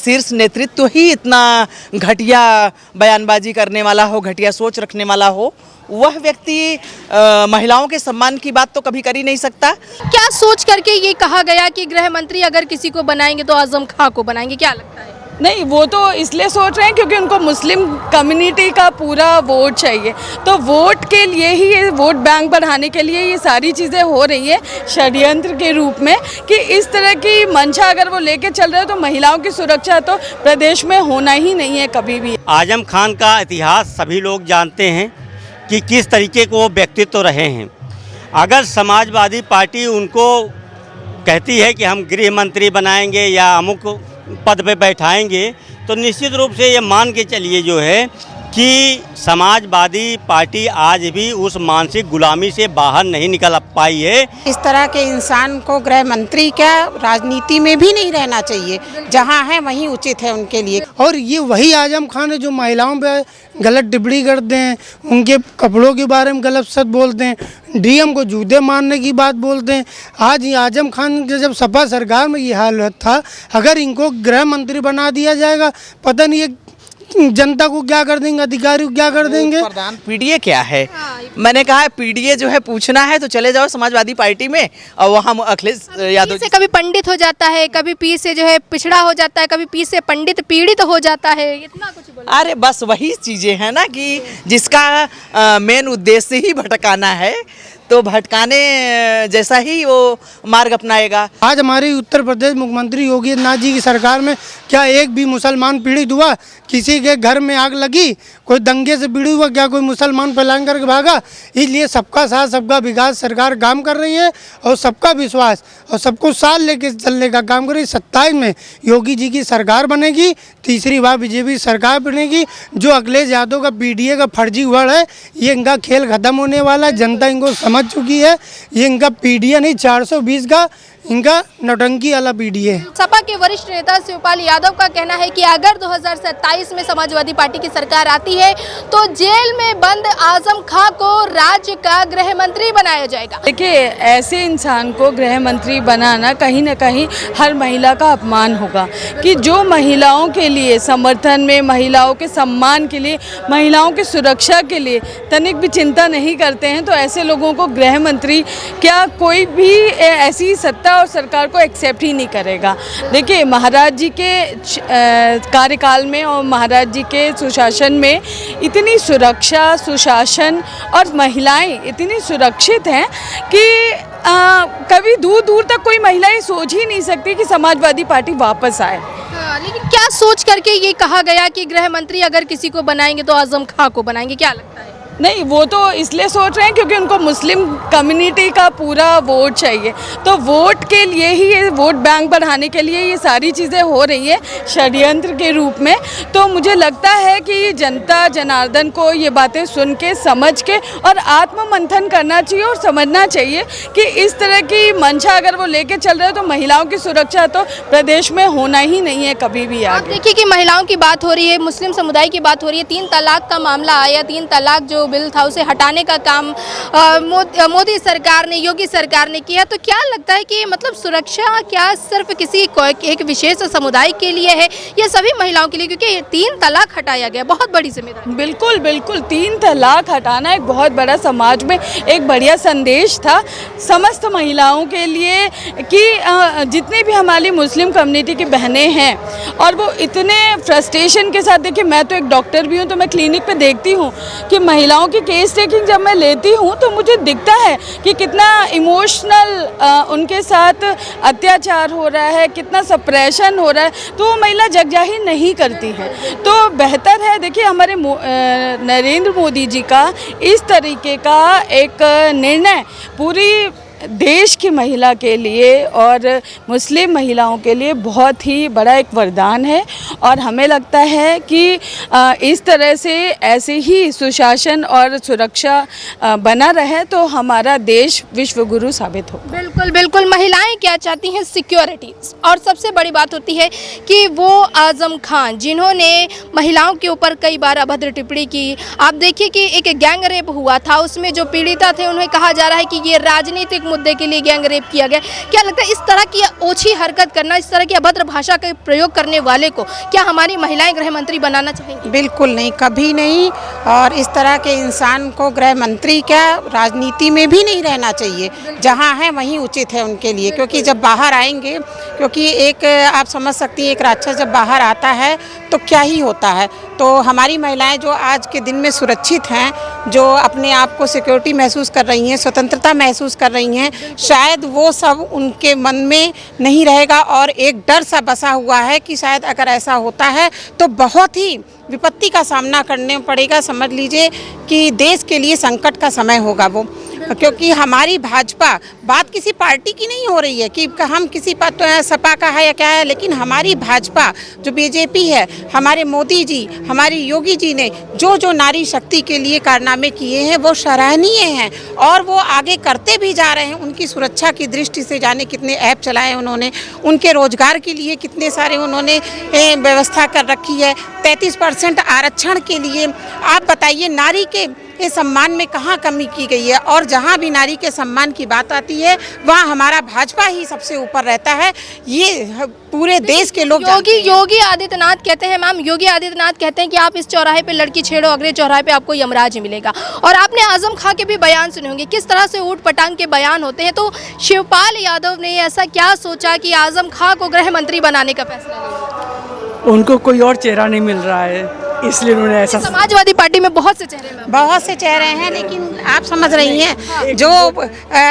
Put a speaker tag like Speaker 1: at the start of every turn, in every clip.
Speaker 1: शीर्ष नेतृत्व ही इतना घटिया बयानबाजी करने वाला हो, घटिया सोच रखने वाला हो, वह व्यक्ति महिलाओं के सम्मान की बात तो कभी कर ही नहीं सकता।
Speaker 2: क्या सोच करके ये कहा गया कि गृह मंत्री अगर किसी को बनाएंगे तो आजम खां को बनाएंगे, क्या लगता है?
Speaker 3: नहीं, वो तो इसलिए सोच रहे हैं क्योंकि उनको मुस्लिम कम्युनिटी का पूरा वोट चाहिए, तो वोट के लिए ही, ये वोट बैंक बढ़ाने के लिए ये सारी चीज़ें हो रही है षड्यंत्र के रूप में कि इस तरह की मंशा अगर वो लेके चल रहे हो तो महिलाओं की सुरक्षा तो प्रदेश में होना ही नहीं है कभी भी।
Speaker 4: आजम खान का इतिहास सभी लोग जानते हैं कि किस तरीके को वो व्यक्तित्व रहे हैं। अगर समाजवादी पार्टी उनको कहती है कि हम गृह मंत्री बनाएंगे या अमुक पद पे बैठाएंगे, तो निश्चित रूप से ये मान के चलिए जो है कि समाजवादी पार्टी आज भी उस मानसिक गुलामी से बाहर नहीं निकल पाई है।
Speaker 5: इस तरह के इंसान को गृह मंत्री क्या राजनीति में भी नहीं रहना चाहिए, जहां है वहीं उचित है उनके लिए।
Speaker 6: और ये वही आजम खान है जो महिलाओं पे गलत टिप्पणी करते हैं, उनके कपड़ों के बारे में गलत शब्द बोलते हैं, डीएम को जूते मारने की बात बोलते हैं। आज ये आजम खान के जब सपा सरकार में ये हालत था, अगर इनको गृह मंत्री बना दिया जाएगा, पता नहीं ये जनता को क्या कर देंगे, अधिकारी को क्या कर देंगे।
Speaker 1: प्रधान पीडीए क्या है? मैंने कहा है पीडीए जो है पूछना है तो चले जाओ समाजवादी पार्टी में और वहाँ अखिलेश यादव
Speaker 2: से कभी पंडित हो जाता है, कभी पी से जो है पिछड़ा हो जाता है, कभी पी से पंडित पीड़ित हो जाता है, इतना कुछ बोला।
Speaker 1: अरे बस वही चीजें हैं ना कि जिसका मेन उद्देश्य ही भटकाना है, तो भटकाने जैसा ही वो मार्ग अपनाएगा।
Speaker 6: आज हमारे उत्तर प्रदेश मुख्यमंत्री योगी आदित्यनाथ जी की सरकार में क्या एक भी मुसलमान पीड़ित हुआ? किसी के घर में आग लगी, कोई दंगे से पीड़ित हुआ, क्या कोई मुसलमान फैलान करके भागा? इसलिए सबका साथ सबका विकास सरकार काम कर रही है और सबका विश्वास और सबको साथ लेके चलने का काम कर रही है। 27 में योगी जी की सरकार बनेगी, तीसरी बार बीजेपी सरकार बनेगी। जो अखिलेश यादव का पीडीए का फर्जी वर्ड है, ये इनका खेल खत्म होने वाला है, जनता इनको समझ चुकी है। ये इनका पीडीए नहीं, 420 का इनका नौटंकी वाला पीडीए है।
Speaker 2: सपा के वरिष्ठ नेता शिवपाल यादव का कहना है कि अगर 2027 में समाजवादी पार्टी की सरकार आती है तो जेल में बंद आजम खां को राज्य का गृह मंत्री बनाया जाएगा।
Speaker 3: देखिए, ऐसे इंसान को गृह मंत्री बनाना कहीं ना कहीं हर महिला का अपमान होगा कि जो महिलाओं के लिए समर्थन में, महिलाओं के सम्मान के लिए, महिलाओं की सुरक्षा के लिए तनिक भी चिंता नहीं करते हैं, तो ऐसे लोगों को गृह मंत्री क्या कोई भी ऐसी सत्ता और सरकार को एक्सेप्ट ही नहीं करेगा। देखिए, महाराज जी के कार्यकाल में और महाराज जी के सुशासन में इतनी सुरक्षा, सुशासन और महिलाएं इतनी सुरक्षित हैं कि कभी दूर दूर तक कोई महिला ये सोच ही नहीं सकती कि समाजवादी पार्टी वापस आए।
Speaker 2: लेकिन क्या सोच करके ये कहा गया कि गृह मंत्री अगर किसी को बनाएंगे तो आजम खां को बनाएंगे, क्या लगता है?
Speaker 3: नहीं, वो तो इसलिए सोच रहे हैं क्योंकि उनको मुस्लिम कम्युनिटी का पूरा वोट चाहिए, तो वोट के लिए ही, ये वोट बैंक बढ़ाने के लिए ये सारी चीज़ें हो रही है षड्यंत्र के रूप में। तो मुझे लगता है कि जनता जनार्दन को ये बातें सुन के, समझ के और आत्ममंथन करना चाहिए और समझना चाहिए कि इस तरह की मंशा अगर वो लेके चल रहे हो तो महिलाओं की सुरक्षा तो प्रदेश में होना ही नहीं है कभी भी आगे।
Speaker 2: आप देखिए कि महिलाओं की बात हो रही है, मुस्लिम समुदाय की बात हो रही है, 3 तलाक का मामला आया, 3 तलाक जो बिल था उसे हटाने का काम मोदी सरकार ने, योगी सरकार ने किया। तो क्या लगता है कि मतलब सुरक्षा क्या सिर्फ किसी एक विशेष समुदाय के लिए है या सभी महिलाओं के लिए? क्योंकि 3 तलाक हटाया गया, बहुत बड़ी जिम्मेदारी।
Speaker 3: बिल्कुल बिल्कुल, 3 तलाक हटाना एक बहुत बड़ा, समाज में एक बढ़िया संदेश था समस्त महिलाओं के लिए कि जितनी भी हमारी मुस्लिम कम्युनिटी की बहनें हैं और वो इतने फ्रस्ट्रेशन के साथ, देखिए मैं तो एक डॉक्टर भी हूँ, तो मैं क्लिनिक पे देखती हूँ कि महिलाओं की केस टेकिंग जब मैं लेती हूँ तो मुझे दिखता है कि कितना इमोशनल उनके साथ अत्याचार हो रहा है, कितना सप्रेशन हो रहा है, तो वो महिला जगजाहिर नहीं करती है। तो बेहतर है, देखिए हमारे नरेंद्र मोदी जी का इस तरीके का एक निर्णय पूरी देश की महिला के लिए और मुस्लिम महिलाओं के लिए बहुत ही बड़ा एक वरदान है और हमें लगता है कि इस तरह से ऐसे ही सुशासन और सुरक्षा बना रहे तो हमारा देश विश्व गुरु साबित हो।
Speaker 2: बिल्कुल बिल्कुल, महिलाएं क्या चाहती हैं? सिक्योरिटी। और सबसे बड़ी बात होती है कि वो आजम खान जिन्होंने महिलाओं के ऊपर कई बार अभद्र टिप्पणी की। आप देखिए कि एक गैंग रेप हुआ था, उसमें जो पीड़िता थे उन्हें कहा जा रहा है कि ये राजनीतिक मुद्दे के लिए गैंग रेप किया गया। क्या लगता है इस तरह की ओछी हरकत करना, इस तरह की अभद्र भाषा का प्रयोग करने वाले को क्या हमारी महिलाएं गृह मंत्री बनाना चाहेंगी?
Speaker 5: बिल्कुल नहीं, कभी नहीं। और इस तरह के इंसान को गृह मंत्री क्या राजनीति में भी नहीं रहना चाहिए। जहाँ है वहीं उचित है उनके लिए, क्योंकि जब बाहर आएंगे, क्योंकि एक आप समझ सकती हैं एक राक्षस जब बाहर आता है तो क्या ही होता है। तो हमारी महिलाएं जो आज के दिन में सुरक्षित हैं, जो अपने आप को सिक्योरिटी महसूस कर रही हैं, स्वतंत्रता महसूस कर रही हैं, शायद वो सब उनके मन में नहीं रहेगा और एक डर सा बसा हुआ है कि शायद अगर ऐसा होता है तो बहुत ही विपत्ति का सामना करने पड़ेगा। समझ लीजिए कि देश के लिए संकट का समय होगा वो, क्योंकि हमारी भाजपा, बात किसी पार्टी की नहीं हो रही है कि हम किसी सपा का है या क्या है, लेकिन हमारी भाजपा जो बीजेपी है, हमारे मोदी जी, हमारी योगी जी ने जो जो नारी शक्ति के लिए कारनामे किए हैं वो सराहनीय हैं और वो आगे करते भी जा रहे हैं। उनकी सुरक्षा की दृष्टि से जाने कितने ऐप चलाए उन्होंने, उनके रोजगार के लिए कितने सारे उन्होंने व्यवस्था कर रखी है। 33% आरक्षण के लिए आप बताइए नारी के सम्मान में कहाँ कमी की गई है। और जहाँ भी नारी के सम्मान की बात आती है वहाँ हमारा भाजपा ही सबसे ऊपर रहता है। ये पूरे देश के लोग
Speaker 2: योगी आदित्यनाथ कहते हैं, मैम योगी आदित्यनाथ कहते हैं कि आप इस चौराहे पे लड़की छेड़ो, अगले चौराहे पे आपको यमराज मिलेगा। और आपने आजम खां के भी बयान सुने होंगे, किस तरह से ऊट पटांग के बयान होते हैं। तो शिवपाल यादव ने ऐसा क्या सोचा कि आजम खां को गृह मंत्री बनाने का फैसला लिया?
Speaker 7: उनको कोई और चेहरा नहीं मिल रहा है, इसलिए उन्होंने ऐसा।
Speaker 2: समाजवादी पार्टी में बहुत से चेहरे हैं, लेकिन आप समझ रही हैं जो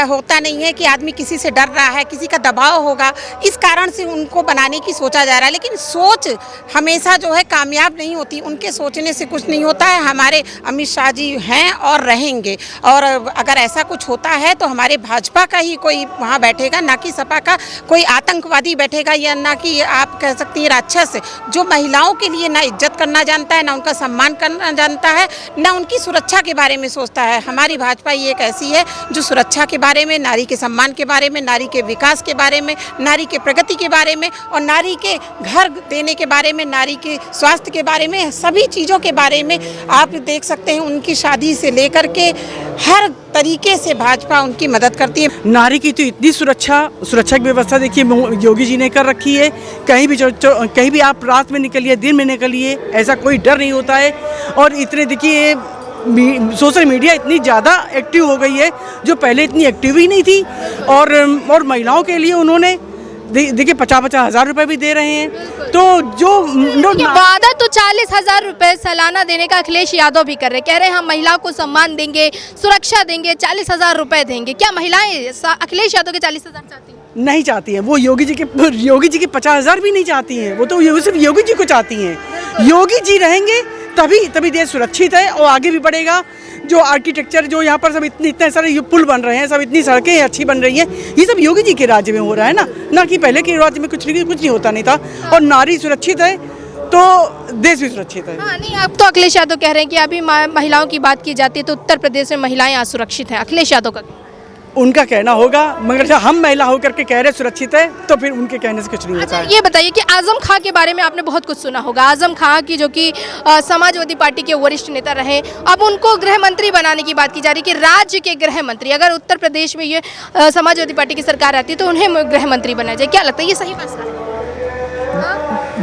Speaker 2: होता नहीं है कि आदमी किसी से डर रहा है, किसी का दबाव होगा, इस कारण से उनको बनाने की सोचा जा रहा है। लेकिन सोच हमेशा जो है कामयाब नहीं होती, उनके सोचने से कुछ नहीं होता है। हमारे अमित शाह जी हैं और रहेंगे, और अगर ऐसा कुछ होता है तो हमारे भाजपा का ही कोई वहाँ बैठेगा, ना कि सपा का कोई आतंकवादी बैठेगा, या ना कि आप कह सकती हैं राक्षस, जो महिलाओं के लिए ना इज्जत करना जानता है, ना उनका सम्मान करना जानता है, ना उनकी सुरक्षा के बारे में सोचता है। हमारी भाजपा ये एक ऐसी है जो सुरक्षा के बारे में, नारी के सम्मान के बारे में, नारी के विकास के बारे में, नारी के प्रगति के बारे में, और नारी के घर देने के बारे में, नारी के स्वास्थ्य के बारे में, सभी चीज़ों के बारे में आप देख सकते हैं। उनकी शादी से लेकर के हर तरीके से भाजपा उनकी मदद करती है।
Speaker 7: नारी की तो इतनी सुरक्षा की व्यवस्था देखिए योगी जी ने कर रखी है। कहीं भी आप रात में निकलिए, दिन में निकलिए, ऐसा कोई डर नहीं होता है। और इतने देखिए सोशल मीडिया इतनी ज़्यादा एक्टिव हो गई है जो पहले इतनी एक्टिव ही नहीं थी। और महिलाओं के लिए उन्होंने देखिए 50-50 हज़ार रुपये भी दे रहे हैं। तो जो
Speaker 2: वादा तो 40,000 रुपये सालाना देने का अखिलेश यादव भी कर रहे, कह रहे हैं हम महिलाओं को सम्मान देंगे, सुरक्षा देंगे, 40,000 रुपये देंगे। क्या महिलाएं अखिलेश यादव के 40,000 चाहती हैं?
Speaker 7: नहीं चाहती हैं। वो योगी जी के 50,000 भी नहीं चाहती हैं। वो तो सिर्फ योगी जी को चाहती हैं। योगी जी रहेंगे तभी देश सुरक्षित है और आगे भी बढ़ेगा। जो आर्किटेक्चर जो यहाँ पर सब इतने सारे पुल बन रहे हैं, सब इतनी सड़कें अच्छी बन रही हैं, ये सब योगी जी के राज्य में हो रहा है ना कि पहले के राज्य में कुछ नहीं होता नहीं था। और नारी सुरक्षित है तो देश भी सुरक्षित है।
Speaker 2: हाँ, नहीं, अब तो अखिलेश यादव कह रहे हैं कि अभी महिलाओं की बात की जाती है तो उत्तर प्रदेश में महिलाएं असुरक्षित हैं। अखिलेश यादव का
Speaker 7: उनका कहना होगा, मगर जब हम महिला होकर के कह रहे सुरक्षित है तो फिर उनके कहने से कुछ नहीं होता है।
Speaker 2: ये बताइए कि आजम खां के बारे में आपने बहुत कुछ सुना होगा। आजम खां की जो कि समाजवादी पार्टी के वरिष्ठ नेता रहे, अब उनको गृह मंत्री बनाने की बात की जा रही है कि राज्य के गृह मंत्री, अगर उत्तर प्रदेश में ये समाजवादी पार्टी की सरकार आती है तो उन्हें गृह मंत्री बनाया जाए। क्या लगता है ये सही फैसला है?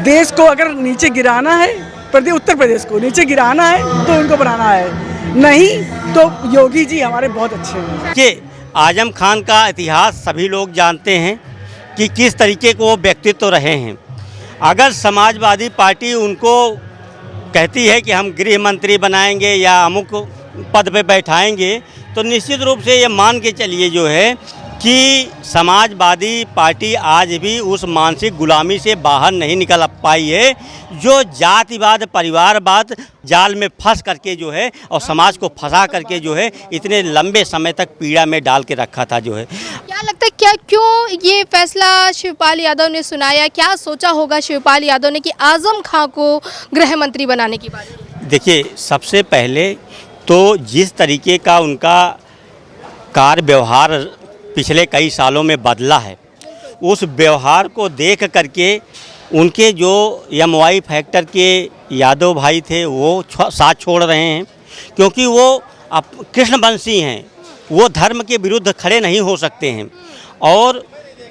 Speaker 7: देश को अगर नीचे गिराना है, उत्तर प्रदेश को नीचे गिराना है तो उनको बनाना है, नहीं तो योगी जी हमारे बहुत अच्छे हैं।
Speaker 4: आजम खान का इतिहास सभी लोग जानते हैं कि किस तरीके को वो व्यक्तित्व रहे हैं। अगर समाजवादी पार्टी उनको कहती है कि हम गृह मंत्री बनाएंगे या अमुक पद पे बैठाएंगे, तो निश्चित रूप से ये मान के चलिए जो है कि समाजवादी पार्टी आज भी उस मानसिक गुलामी से बाहर नहीं निकल पाई है जो जातिवाद, परिवारवाद जाल में फंस करके जो है और समाज को फंसा करके जो है इतने लंबे समय तक पीड़ा में डाल के रखा था जो है।
Speaker 2: क्या लगता है क्यों ये फैसला शिवपाल यादव ने सुनाया? क्या सोचा होगा शिवपाल यादव ने कि आजम खां को गृह मंत्री बनाने की बात?
Speaker 4: देखिए, सबसे पहले तो जिस तरीके का उनका कार्य व्यवहार पिछले कई सालों में बदला है, उस व्यवहार को देख करके उनके जो एमवाई फैक्टर के यादव भाई थे वो साथ छोड़ रहे हैं, क्योंकि वो कृष्णवंशी हैं। वो धर्म के विरुद्ध खड़े नहीं हो सकते हैं। और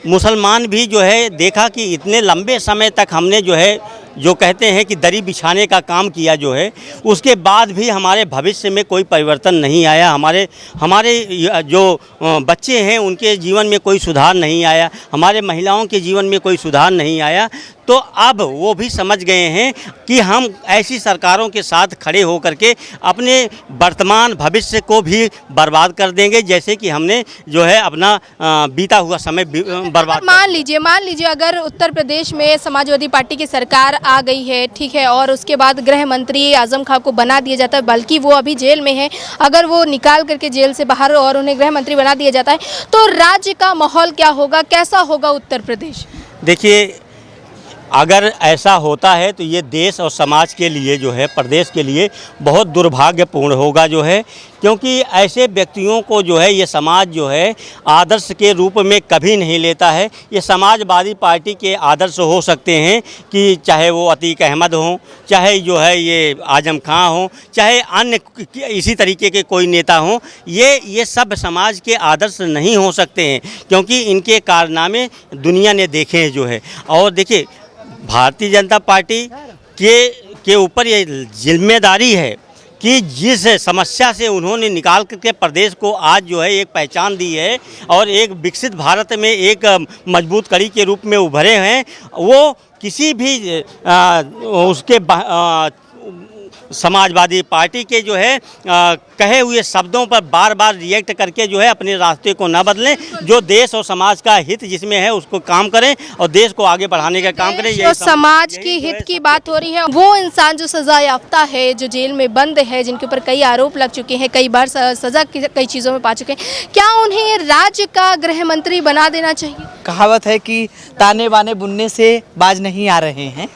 Speaker 4: मुसलमान भी जो है देखा कि इतने लंबे समय तक हमने जो है जो कहते हैं कि दरी बिछाने का काम किया जो है, उसके बाद भी हमारे भविष्य में कोई परिवर्तन नहीं आया। हमारे जो बच्चे हैं उनके जीवन में कोई सुधार नहीं आया, हमारे महिलाओं के जीवन में कोई सुधार नहीं आया। तो अब वो भी समझ गए हैं कि हम ऐसी सरकारों के साथ खड़े होकर के अपने वर्तमान भविष्य को भी बर्बाद कर देंगे, जैसे कि हमने जो है अपना बीता हुआ समय बर्बाद।
Speaker 2: मान लीजिए अगर उत्तर प्रदेश में समाजवादी पार्टी की सरकार आ गई है, ठीक है, और उसके बाद गृह मंत्री आजम खां को बना दिया जाता है, बल्कि वो अभी जेल में है, अगर वो निकाल करके जेल से बाहर और उन्हें गृह मंत्री बना दिया जाता है, तो राज्य का माहौल क्या होगा, कैसा होगा उत्तर प्रदेश?
Speaker 4: देखिए, अगर ऐसा होता है तो ये देश और समाज के लिए जो है, प्रदेश के लिए बहुत दुर्भाग्यपूर्ण होगा जो है, क्योंकि ऐसे व्यक्तियों को जो है ये समाज जो है आदर्श के रूप में कभी नहीं लेता है। ये समाजवादी पार्टी के आदर्श हो सकते हैं कि चाहे वो अतीक अहमद हों, चाहे जो है ये आजम खां हों, चाहे अन्य इसी तरीके के कोई नेता हों, ये सब समाज के आदर्श नहीं हो सकते हैं, क्योंकि इनके कारनामे दुनिया ने देखे हैं जो है। और देखिए, भारतीय जनता पार्टी के ऊपर ये जिम्मेदारी है कि जिस समस्या से उन्होंने निकाल करके प्रदेश को आज जो है एक पहचान दी है और एक विकसित भारत में एक मजबूत कड़ी के रूप में उभरे हैं, वो किसी भी उसके समाजवादी पार्टी के जो है कहे हुए शब्दों पर बार बार रिएक्ट करके जो है अपने रास्ते को न बदलें। जो देश और समाज का हित जिसमें है उसको काम करें और देश को आगे बढ़ाने का काम करें।
Speaker 2: जो समाज की हित की बात हो रही है, वो इंसान जो सजा याफ्ता है, जो जेल में बंद है, जिनके ऊपर कई आरोप लग चुके हैं, कई बार सजा कई चीज़ों में पा चुके हैं, क्या उन्हें राज्य का गृह मंत्री बना देना चाहिए?
Speaker 1: कहावत है कि ताने बाने बुनने से बाज नहीं आ रहे हैं,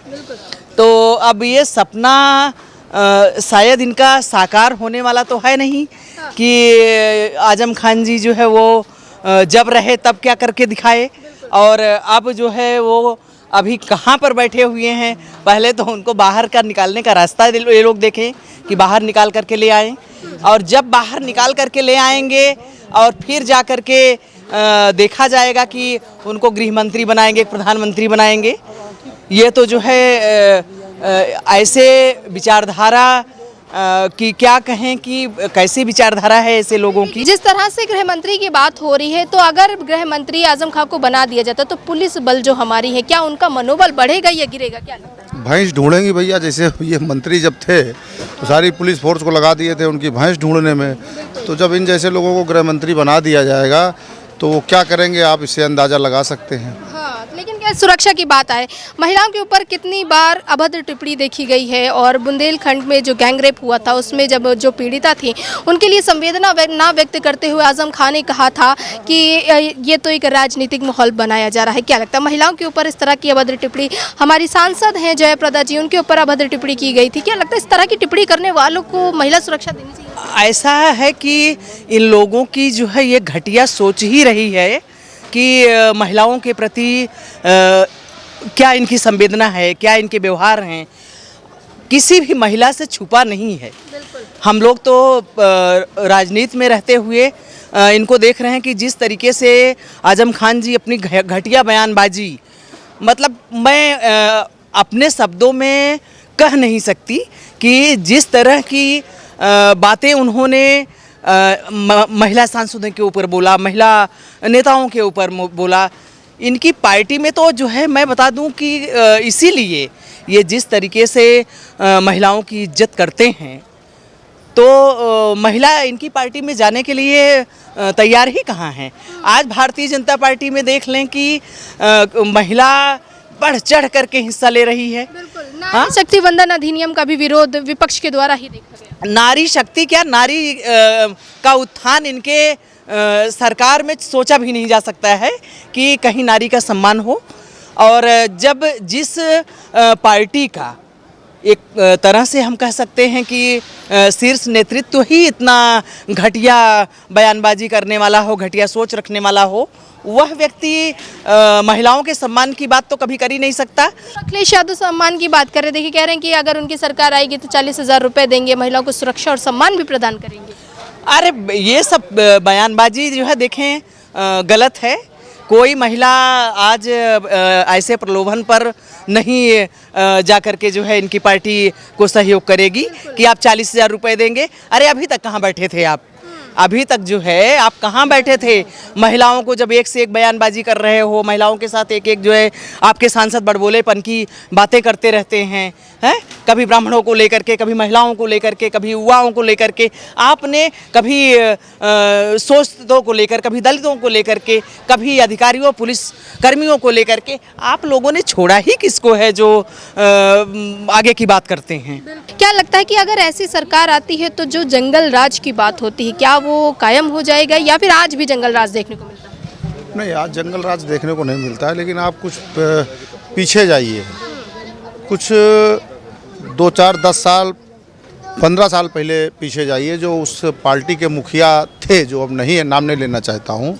Speaker 1: तो अब ये सपना शायद इनका साकार होने वाला तो है नहीं कि आजम खान जी जो है वो जब रहे तब क्या करके दिखाए, और अब जो है वो अभी कहाँ पर बैठे हुए हैं। पहले तो उनको बाहर का निकालने का रास्ता ये लोग देखें कि बाहर निकाल करके ले आएं, और जब बाहर निकाल करके ले आएंगे और फिर जा कर के देखा जाएगा कि उनको गृह मंत्री बनाएंगे, प्रधानमंत्री बनाएंगे। ये तो जो है ऐसे विचारधारा कि क्या कहें कि कैसी विचारधारा है ऐसे लोगों की।
Speaker 2: जिस तरह से गृह मंत्री की बात हो रही है, तो अगर गृह मंत्री आजम खां को बना दिया जाता तो पुलिस बल जो हमारी है, क्या उनका मनोबल बढ़ेगा या गिरेगा, क्या लगता है?
Speaker 8: भैंस ढूंढेंगी भैया, जैसे ये मंत्री जब थे तो सारी पुलिस फोर्स को लगा दिए थे उनकी भैंस ढूंढने में, तो जब इन जैसे लोगों को गृह मंत्री बना दिया जाएगा तो वो क्या करेंगे, आप इससे अंदाज़ा लगा सकते हैं।
Speaker 2: हाँ, लेकिन क्या सुरक्षा की बात आए, महिलाओं के ऊपर कितनी बार अभद्र टिप्पणी देखी गई है, और बुंदेलखंड में जो गैंगरेप हुआ था उसमें जब जो पीड़िता थी उनके लिए संवेदना ना व्यक्त करते हुए आजम खान ने कहा था कि ये तो एक राजनीतिक माहौल बनाया जा रहा है। क्या लगता है महिलाओं के ऊपर इस तरह की अभद्र टिप्पणी, हमारी सांसद हैं जयप्रदा जी, उनके ऊपर अभद्र टिप्पणी की गई थी, क्या लगता है इस तरह की टिप्पणी करने वालों को महिला सुरक्षा देनी चाहिए?
Speaker 1: ऐसा है कि इन लोगों की जो है ये घटिया सोच ही रही है कि महिलाओं के प्रति क्या इनकी संवेदना है, क्या इनके व्यवहार हैं, किसी भी महिला से छुपा नहीं है। हम लोग तो राजनीति में रहते हुए इनको देख रहे हैं कि जिस तरीके से आजम खान जी अपनी घटिया बयानबाजी, मतलब मैं अपने शब्दों में कह नहीं सकती कि जिस तरह की बातें उन्होंने महिला सांसदों के ऊपर बोला, महिला नेताओं के ऊपर बोला, इनकी पार्टी में तो जो है मैं बता दूं कि इसीलिए ये जिस तरीके से महिलाओं की इज्जत करते हैं, तो महिला इनकी पार्टी में जाने के लिए तैयार ही कहाँ हैं। आज भारतीय जनता पार्टी में देख लें कि महिला बढ़ चढ़ करके हिस्सा ले रही है।
Speaker 2: नारी शक्ति वंदन अधिनियम का भी विरोध विपक्ष के द्वारा ही देखा गया।
Speaker 1: नारी शक्ति क्या, नारी का उत्थान इनके सरकार में सोचा भी नहीं जा सकता है कि कहीं नारी का सम्मान हो। और जब जिस पार्टी का एक तरह से हम कह सकते हैं कि शीर्ष नेतृत्व ही इतना घटिया बयानबाजी करने वाला हो, घटिया सोच रखने वाला हो, वह व्यक्ति महिलाओं के सम्मान की बात तो कभी कर ही नहीं सकता।
Speaker 2: अखिलेश यादव सम्मान की बात कर रहे, देखिए कह रहे हैं कि अगर उनकी सरकार आएगी तो 40,000 रुपये देंगे, महिलाओं को सुरक्षा और सम्मान भी प्रदान करेंगे।
Speaker 1: अरे ये सब बयानबाजी जो है देखें गलत है। कोई महिला आज ऐसे प्रलोभन पर नहीं जा कर के जो है इनकी पार्टी को सहयोग करेगी कि आप 40,000 रुपये देंगे। अरे अभी तक कहाँ बैठे थे आप? अभी तक जो है आप कहाँ बैठे थे? महिलाओं को जब एक से एक बयानबाजी कर रहे हो, महिलाओं के साथ एक एक जो है आपके सांसद बड़बोलेपन की बातें करते रहते हैं, कभी ब्राह्मणों को लेकर के, कभी महिलाओं को लेकर के, कभी युवाओं को लेकर के, आपने कभी शोषितों को लेकर, कभी दलितों को लेकर के, कभी अधिकारियों पुलिस कर्मियों को लेकर के, आप लोगों ने छोड़ा ही किसको है जो आगे की बात करते हैं?
Speaker 2: क्या लगता है कि अगर ऐसी सरकार आती है तो जो जंगल राज की बात होती है क्या वो कायम हो जाएगा या फिर आज भी जंगल राज देखने को मिलता है?
Speaker 8: नहीं, आज जंगल राज देखने को नहीं मिलता है, लेकिन आप कुछ पीछे जाइए, कुछ 2, 4, 10 साल 15 साल पहले पीछे जाइए, जो उस पार्टी के मुखिया थे, जो अब नहीं है, नाम नहीं लेना चाहता हूँ,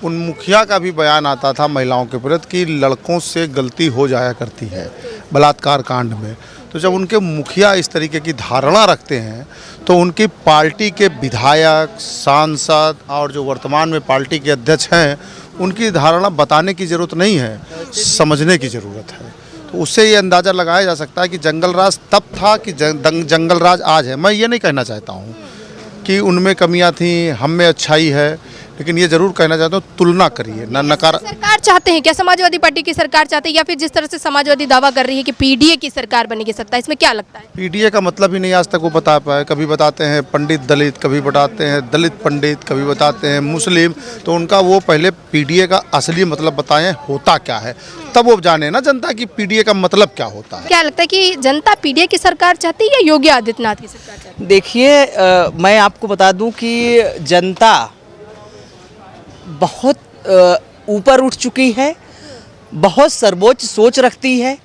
Speaker 8: उन मुखिया का भी बयान आता था महिलाओं के प्रति कि लड़कों से गलती हो जाया करती है बलात्कार कांड में। तो जब उनके मुखिया इस तरीके की धारणा रखते हैं तो उनकी पार्टी के विधायक, सांसद और जो वर्तमान में पार्टी के अध्यक्ष हैं, उनकी धारणा बताने की ज़रूरत नहीं है, समझने की ज़रूरत है। तो उससे ये अंदाज़ा लगाया जा सकता है कि जंगल राज तब था कि जंगल राज आज है। मैं ये नहीं कहना चाहता हूँ कि उनमें कमियां थी, हम में अच्छाई है, लेकिन ये जरूर कहना चाहता हूँ तुलना करिए ना नकार।
Speaker 2: सरकार चाहते हैं क्या, समाजवादी पार्टी की सरकार चाहते हैं या फिर जिस तरह से समाजवादी दावा कर रही है कि पीडीए की सरकार बनेगी सत्ता, इसमें क्या लगता है?
Speaker 8: पीडीए का मतलब ही नहीं आज तक वो बता पाए। कभी बताते हैं पंडित दलित, कभी बताते हैं दलित पंडित, कभी बताते हैं मुस्लिम। तो उनका वो पहले पीडीए का असली मतलब बताएं होता क्या है, तब वो जाने ना जनता की पीडीए का मतलब क्या होता है।
Speaker 2: क्या लगता है कि जनता पीडीए की सरकार चाहती है या योगी आदित्यनाथ की सरकार चाहती है?
Speaker 1: देखिए मैं आपको बता दूं कि जनता बहुत ऊपर उठ चुकी है, बहुत सर्वोच्च सोच रखती है।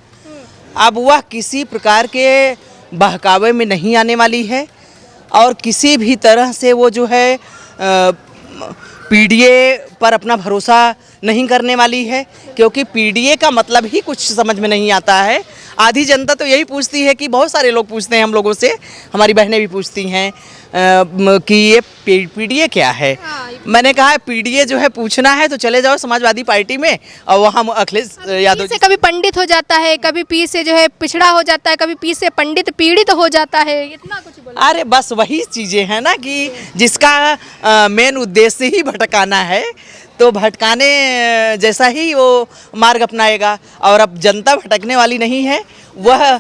Speaker 1: अब वह किसी प्रकार के बहकावे में नहीं आने वाली है और किसी भी तरह से वो जो है पीडीए पर अपना भरोसा नहीं करने वाली है, क्योंकि पीडीए का मतलब ही कुछ समझ में नहीं आता है। आधी जनता तो यही पूछती है कि बहुत सारे लोग पूछते हैं हम लोगों से, हमारी बहनें भी पूछती हैं कि ये पीडीए क्या है। मैंने कहा पीडीए जो है पूछना है तो चले जाओ समाजवादी पार्टी में और वहाँ अखिलेश यादव
Speaker 2: से कभी पंडित हो जाता है, कभी पी से जो है पिछड़ा हो जाता है, कभी पी से पंडित पीड़ित हो जाता है, इतना कुछ बोला।
Speaker 1: अरे बस वही चीज़ें हैं ना कि जिसका मेन उद्देश्य ही भटकाना है, तो भटकाने जैसा ही वो मार्ग अपनाएगा। और अब जनता भटकने वाली नहीं है, वह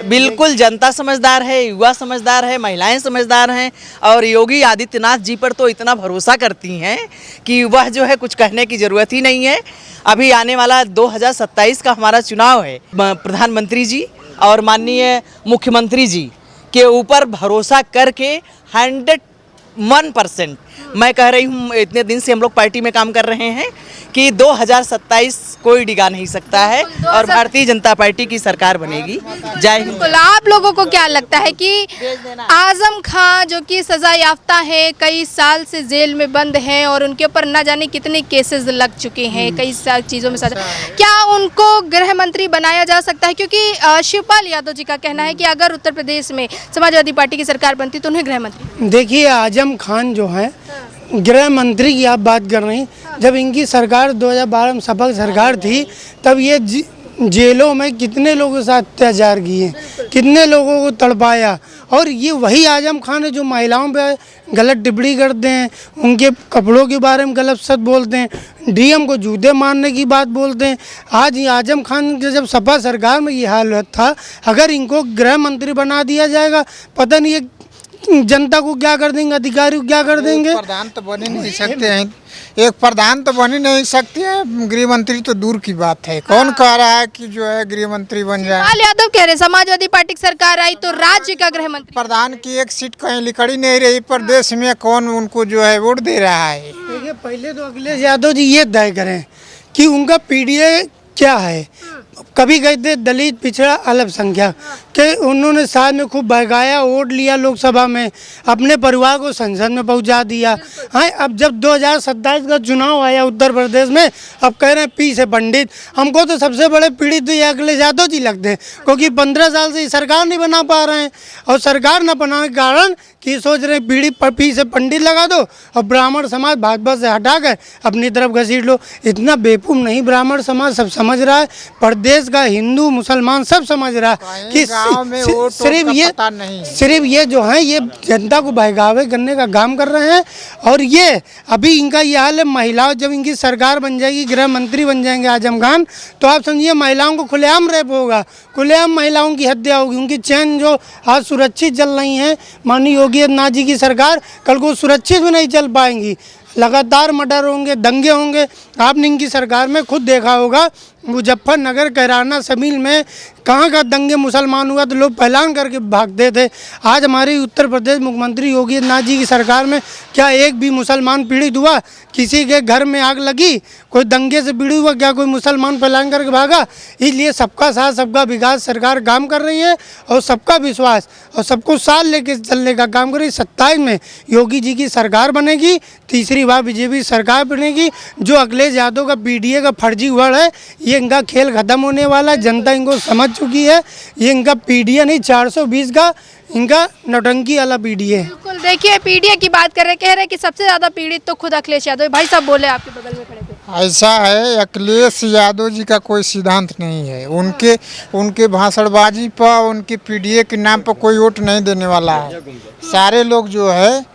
Speaker 1: बिल्कुल जनता समझदार है, युवा समझदार है, महिलाएं समझदार हैं और योगी आदित्यनाथ जी पर तो इतना भरोसा करती हैं कि वह जो है कुछ कहने की ज़रूरत ही नहीं है। अभी आने वाला 2027 का हमारा चुनाव है, प्रधानमंत्री जी और माननीय मुख्यमंत्री जी के ऊपर भरोसा करके 101% मैं कह रही हूँ, इतने दिन से हम लोग पार्टी में काम कर रहे हैं कि 2027 कोई डिगा नहीं सकता है और भारतीय जनता पार्टी की सरकार बनेगी। जय हिंद।
Speaker 2: आप लोगों को क्या लगता है कि आजम खां जो कि सजा याफ्ता है, कई साल से जेल में बंद हैं और उनके ऊपर ना जाने कितने केसेस लग चुके हैं, कई सारी चीज़ों में सजा, क्या उनको गृह मंत्री बनाया जा सकता है? क्योंकि शिवपाल यादव जी का कहना है कि अगर उत्तर प्रदेश में समाजवादी पार्टी की सरकार बनती तो उन्हें गृह मंत्री।
Speaker 6: देखिए आजम खान जो है गृह मंत्री की आप बात कर रही, जब इनकी सरकार 2012 में सपा सरकार थी तब ये जेलों में कितने लोगों के साथ अत्याचार किए, कितने लोगों को तड़पाया। और ये वही आजम खान है जो महिलाओं पे गलत टिप्पणी करते हैं, उनके कपड़ों के बारे में गलत शब्द बोलते हैं, डीएम को जूते मारने की बात बोलते हैं। आज ये आजम खान के जब सपा सरकार में ये हालत था, अगर इनको गृह मंत्री बना दिया जाएगा, पता नहीं ये जनता को क्या कर देंगे, अधिकारी को क्या कर देंगे।
Speaker 9: प्रधान तो बन ही नहीं सकते हैं, एक प्रधान तो बन ही नहीं सकते हैं, गृह मंत्री तो दूर की बात है। कौन कह रहा है कि जो है गृह मंत्री बन जाए?
Speaker 2: शिवपाल यादव कह रहे हैं समाजवादी पार्टी की सरकार आई तो राज्य का गृह मंत्री।
Speaker 9: प्रधान की एक सीट कहीं लिखड़ी नहीं रही, प्रदेश में कौन उनको जो है वोट दे रहा है?
Speaker 6: देखिए पहले तो अखिलेश यादव जी ये तय करें कि उनका पीडीए क्या है, कभी गए थे दलित पिछड़ा अल्पसंख्यक के उन्होंने साथ में खूब बहकाया, वोट लिया लोकसभा में, अपने परिवार को संसद में पहुंचा दिया। हाँ, अब जब 2027 का चुनाव आया उत्तर प्रदेश में, अब कह रहे हैं पी से पंडित। हमको तो सबसे बड़े पीड़ित तो ये अखिलेश यादव जी लगते हैं, क्योंकि 15 साल से सरकार नहीं बना पा रहे हैं, और सरकार न बनाने के कारण कि सोच रहे पी से पंडित लगा दो और ब्राह्मण समाज भाजपा से हटा कर अपनी तरफ घसीट लो। इतना बेवकूफ़ नहीं, ब्राह्मण समाज सब समझ रहा है, प्रदेश का हिंदू मुसलमान सब समझ रहा है कि सिर्फ ये जो है ये जनता को बहकावे करने का काम कर रहे हैं। और ये अभी इनका ये हाल है, महिलाओं जब इनकी सरकार बन जाएगी, गृह मंत्री बन जाएंगे आजम खान, तो आप समझिए महिलाओं को खुलेआम रेप होगा, खुलेआम महिलाओं की हत्या होगी, उनकी चैन जो आज सुरक्षित चल रही हैं माननीय योगी आदित्यनाथ जी की सरकार, कल को सुरक्षित भी नहीं चल पाएंगी। लगातार मर्डर होंगे, दंगे होंगे। आपने इनकी सरकार में खुद देखा होगा मुजफ्फरनगर, कैराना, समील में कहाँ का दंगे मुसलमान हुआ तो लोग पहलान करके भागते थे। आज हमारे उत्तर प्रदेश मुख्यमंत्री योगी आदित्यनाथ जी की सरकार में क्या एक भी मुसलमान पीड़ित हुआ? किसी के घर में आग लगी, कोई दंगे से पीड़ित हुआ क्या? कोई मुसलमान पहलान करके भागा? इसलिए सबका साथ सबका विकास सरकार काम कर रही है और सबका विश्वास और सबको साथ लेके चलने का काम कर रही है। 27 में योगी जी की सरकार बनेगी, तीसरी बार बीजेपी सरकार बनेगी। जो अखिलेश यादव का पीडीए का फर्जी वर्ड है, ये इनका खेल खत्म होने वाला है, जनता इनको समझ चुकी है। ये इनका पीडीए नहीं, 420 का इनका नौटंकी वाला पीडीए है।
Speaker 2: बिल्कुल, देखिए पीडीए की बात कर रहे, कह रहे कि सबसे ज़्यादा पीड़ित तो खुद अखिलेश यादव। भाई साहब बोले आपके बगल में खड़े थे।
Speaker 9: ऐसा है, अखिलेश यादव जी का कोई सिद्धांत नहीं है। उनके भाषणबाजी पर, उनके पीडीए के नाम पर कोई वोट नहीं देने वाला है। सारे लोग जो है,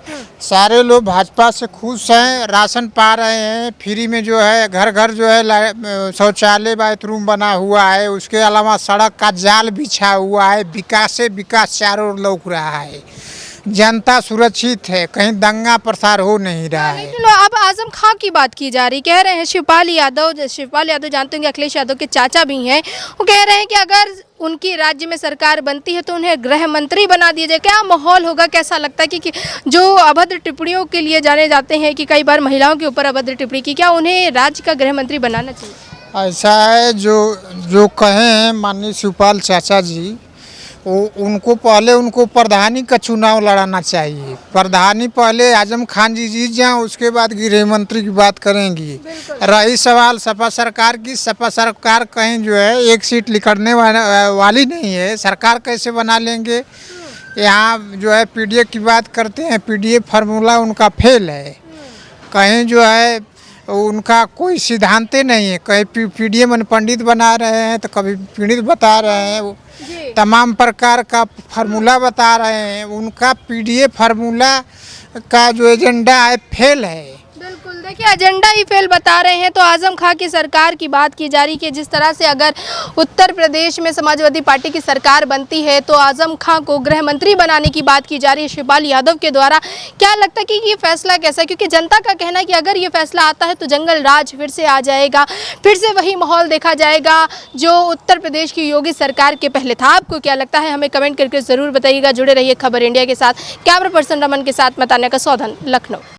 Speaker 9: सारे लोग भाजपा से खुश हैं, राशन पा रहे हैं फ्री में, जो है घर घर जो है शौचालय बाथरूम बना हुआ है, उसके अलावा सड़क का जाल बिछा हुआ है, विकास से विकास चारों ओर लौक रहा है, जनता सुरक्षित है, कहीं दंगा प्रसार हो नहीं रहा है।
Speaker 2: लेकिन अब आजम खां की बात की जा रही, कह रहे हैं शिवपाल यादव जानते होंगे अखिलेश यादव के चाचा भी हैं, वो कह रहे हैं कि अगर उनकी राज्य में सरकार बनती है तो उन्हें गृह मंत्री बना दिया जाए। क्या माहौल होगा, कैसा लगता है कि जो अभद्र टिप्पणियों के लिए जाने जाते हैं कि कई बार महिलाओं के ऊपर अभद्र टिप्पणी की, क्या उन्हें राज्य का गृह मंत्री बनाना चाहिए?
Speaker 9: ऐसा है, जो कहे हैं माननीय शिवपाल चाचा जी, उनको प्रधानी का चुनाव लड़ाना चाहिए। प्रधानी पहले आजम खान जी जीत जाएं, उसके बाद गृह मंत्री की बात करेंगी। रही सवाल सपा सरकार की, सपा सरकार कहीं जो है एक सीट निकलने वाली नहीं है, सरकार कैसे बना लेंगे? यहाँ जो है पीडीए की बात करते हैं, पीडीए फार्मूला उनका फेल है, कहीं जो है उनका कोई सिद्धांत नहीं है। कहीं पीडीए में पंडित बना रहे हैं तो कभी पीड़ित बता रहे हैं, तमाम प्रकार का फार्मूला बता रहे हैं। उनका पीडीए फार्मूला का जो एजेंडा है फेल है।
Speaker 2: बिल्कुल, देखिए एजेंडा ही फेल बता रहे हैं। तो आजम खां की सरकार की बात की जा रही कि जिस तरह से अगर उत्तर प्रदेश में समाजवादी पार्टी की सरकार बनती है तो आजम खां को गृह मंत्री बनाने की बात की जा रही है शिवपाल यादव के द्वारा। क्या लगता है कि ये फैसला कैसा है? क्योंकि जनता का कहना है कि अगर ये फैसला आता है तो जंगल राज फिर से आ जाएगा, फिर से वही माहौल देखा जाएगा जो उत्तर प्रदेश की योगी सरकार के पहले था। आपको क्या लगता है, हमें कमेंट करके ज़रूर बताइएगा। जुड़े रहिए खबर इंडिया के साथ। कैमरा पर्सन रमन के साथ मैं तान्या का सौधन, लखनऊ।